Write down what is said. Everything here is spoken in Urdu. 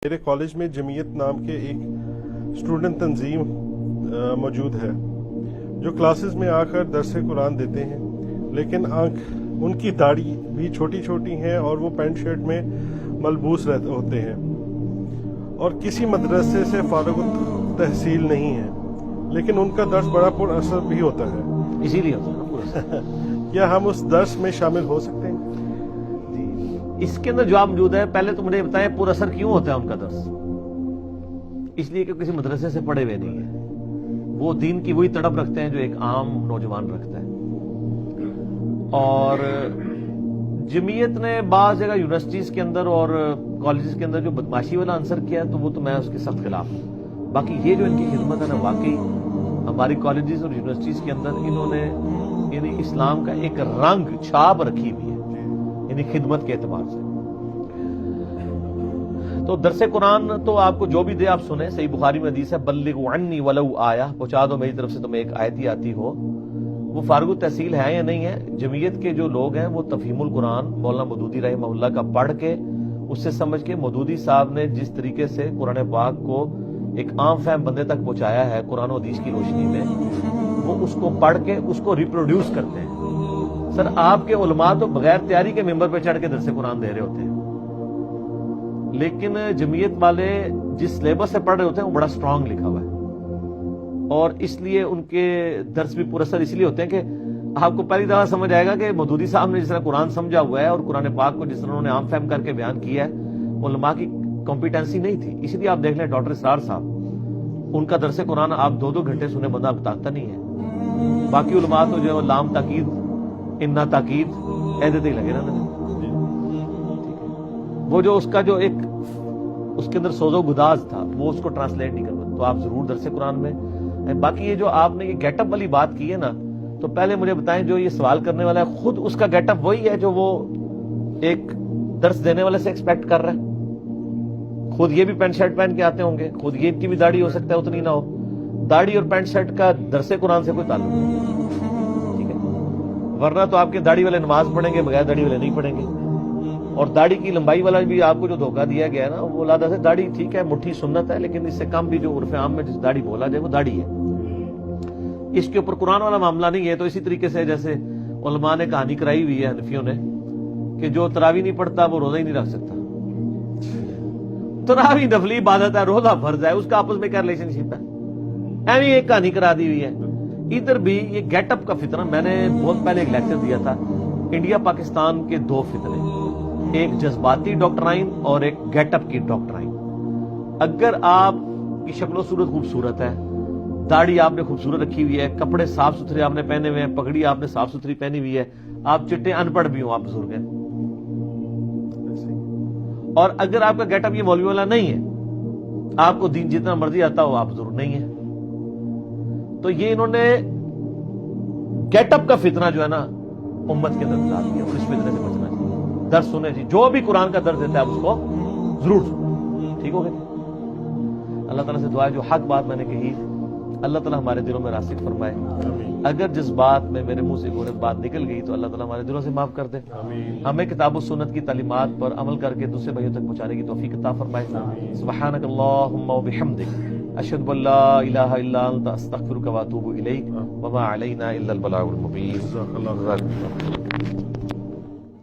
میرے کالج میں جمعیت نام کے ایک اسٹوڈنٹ تنظیم موجود ہے جو کلاسز میں آ کر درس قرآن دیتے ہیں، لیکن ان کی داڑھی بھی چھوٹی چھوٹی ہیں اور وہ پینٹ شرٹ میں ملبوس ہوتے ہیں اور کسی مدرسے سے فارغ التحصیل نہیں ہیں، لیکن ان کا درس بڑا پر اثر بھی ہوتا ہے۔ اسی لیے ہوتا ہے کیا ہم اس درس میں شامل ہو سکتے ہیں؟ اس کے اندر جواب موجود ہے۔ پہلے تو مجھے بتائیں پر اثر کیوں ہوتا ہے ان کا درس؟ اس لیے کہ کسی مدرسے سے پڑھے ہوئے نہیں ہیں، وہ دین کی وہی تڑپ رکھتے ہیں جو ایک عام نوجوان رکھتا ہے۔ اور جمعیت نے بعض جگہ یونیورسٹیز کے اندر اور کالجز کے اندر جو بدماشی والا عنصر کیا ہے تو وہ تو میں اس کے سخت خلاف ہوں۔ باقی یہ جو ان کی خدمت ہے نا، واقعی ہماری کالجز اور یونیورسٹیز کے اندر انہوں نے یعنی اسلام کا ایک رنگ چھاپ رکھی ہوئی ہے، یعنی خدمت کے اعتبار سے۔ تو درس قرآن تو آپ کو جو بھی دے آپ سنیں، صحیح بخاری میں حدیث ہے بلغوا عنی ولو آیا، پہنچا دو میری طرف سے تمہیں ایک آیت ہی آتی ہو۔ وہ فارغ التحصیل ہے یا نہیں ہے، جمعیت کے جو لوگ ہیں وہ تفہیم القرآن مولانا مودودی رحمہ اللہ کا پڑھ کے اس سے سمجھ کے، مودودی صاحب نے جس طریقے سے قرآن پاک کو ایک عام فہم بندے تک پہنچایا ہے قرآن و حدیث کی روشنی میں، وہ اس کو پڑھ کے اس کو ریپروڈیوس کرتے ہیں۔ سر آپ کے علماء تو بغیر تیاری کے ممبر پہ چڑھ کے درس قرآن دے رہے ہوتے ہیں، لیکن جمعیت والے جس سلیبس سے پڑھ رہے ہوتے ہیں وہ بڑا سٹرانگ لکھا ہوا ہے، اور اس لیے ان کے درس بھی پر اثر اس لیے ہوتے ہیں کہ آپ کو پہلی دفعہ سمجھ آئے گا کہ مودودی صاحب نے جس طرح قرآن سمجھا ہوا ہے اور قرآن پاک کو جس طرح انہوں نے عام فہم کر کے بیان کیا ہے، علماء کی کمپیٹنسی نہیں تھی۔ اسی لیے آپ دیکھ لیں ڈاکٹر اسرار صاحب، ان کا درس قرآن آپ 2-2 گھنٹے سنے بندہ اب تاکتا نہیں ہے۔ باقی علماء تو جو لام تاکید انا تاکید ایدتے ہی لگے رہنے۔ وہ جو اس کا جو ایک اس کے اندر سوز و گداز تھا وہ اس کو ٹرانسلیٹ نہیں کرتا، تو آپ ضرور درس قرآن میں۔ باقی یہ جو آپ نے یہ گیٹ اپ والی بات کی ہے نا، تو پہلے مجھے بتائیں جو یہ سوال کرنے والا ہے خود اس کا گیٹ اپ وہی ہے جو وہ ایک درس دینے والے سے ایکسپیکٹ کر رہا ہے؟ خود یہ بھی پینٹ شرٹ پہن کے آتے ہوں گے، خود یہ کی بھی داڑھی ہو سکتا ہے اتنی نہ ہو۔ داڑھی اور پینٹ شرٹ کا درس قرآن سے کوئی تعلق نہیں، ٹھیک ہے؟ ورنہ تو آپ کے داڑھی والے نماز پڑھیں گے، بغیر داڑھی والے نہیں پڑھیں گے۔ اور داڑھی کی لمبائی والا بھی آپ کو جو دھوکہ دیا گیا ہے نا، وہ لادہ سے داڑھی ٹھیک ہے، مٹھی سنت ہے، لیکن اس سے کم بھی جو عرف عام میں جس داڑھی بولا جائے وہ داڑھی ہے، اس کے اوپر قرآن والا معاملہ نہیں ہے۔ تو اسی طریقے سے جیسے علماء نے کہانی کرائی ہوئی ہے حنفیوں نے کہ جو تراویح نہیں پڑھتا وہ روزہ ہی نہیں رکھ سکتا۔ تراویح نفلی عبادت ہے، روزہ فرض ہے، اس کا آپس میں کیا ریلیشن شپ ہے؟ ایویں ایک کہانی کرا دی ہوئی ہے۔ ادھر بھی یہ گیٹ اپ کا فتنہ، میں نے بہت پہلے ایک لیکچر دیا تھا، انڈیا پاکستان کے 2 فتنے، ایک جذباتی ڈاکٹرائن اور ایک گیٹ اپ کی ڈاکٹرائن۔ اگر آپ کی شکل و صورت خوبصورت ہے، داڑھی آپ نے خوبصورت رکھی ہوئی ہے، کپڑے صاف ستھرے آپ نے پہنے ہوئے ہیں، پگڑی آپ نے صاف ستھری پہنی ہوئی ہے، آپ چٹے ان پڑھ بھی ہوں، آپ بزرگ ہیں، اور اگر آپ کا گیٹ اپ یہ مولوی والا نہیں ہے، آپ کو دین جتنا مرضی آتا ہو، آپ بزرگ نہیں ہیں، تو یہ انہوں نے گیٹ اپ کا فتنہ جو ہے نا امت کے اندر ڈال دیا، اور اس فتنے سے بچنا چاہیے۔ درس سنیں جی، جو بھی قرآن کا درس دیتا ہے آپ اس کو ضرور سنیں، ٹھیک ہو گیا؟ اللہ تعالیٰ سے دعا ہے جو حق بات میں نے کہی اللہ تعالیٰ ہمارے دلوں میں راسخ فرمائے، اگر جس بات میں میرے منہ سے غلط بات نکل گئی تو اللہ تعالیٰ ہمارے دلوں سے معاف کر دے، ہمیں کتاب و سنت کی تعلیمات پر عمل کر کے دوسرے بھائیوں تک پہنچانے کی توفیق عطا فرمائے۔ سبحانک اللہم و بحمدک، اشہد ان لا الہ الا انت، استغفرک و اتوب الیک، وما علینا الا البلاغ المبین۔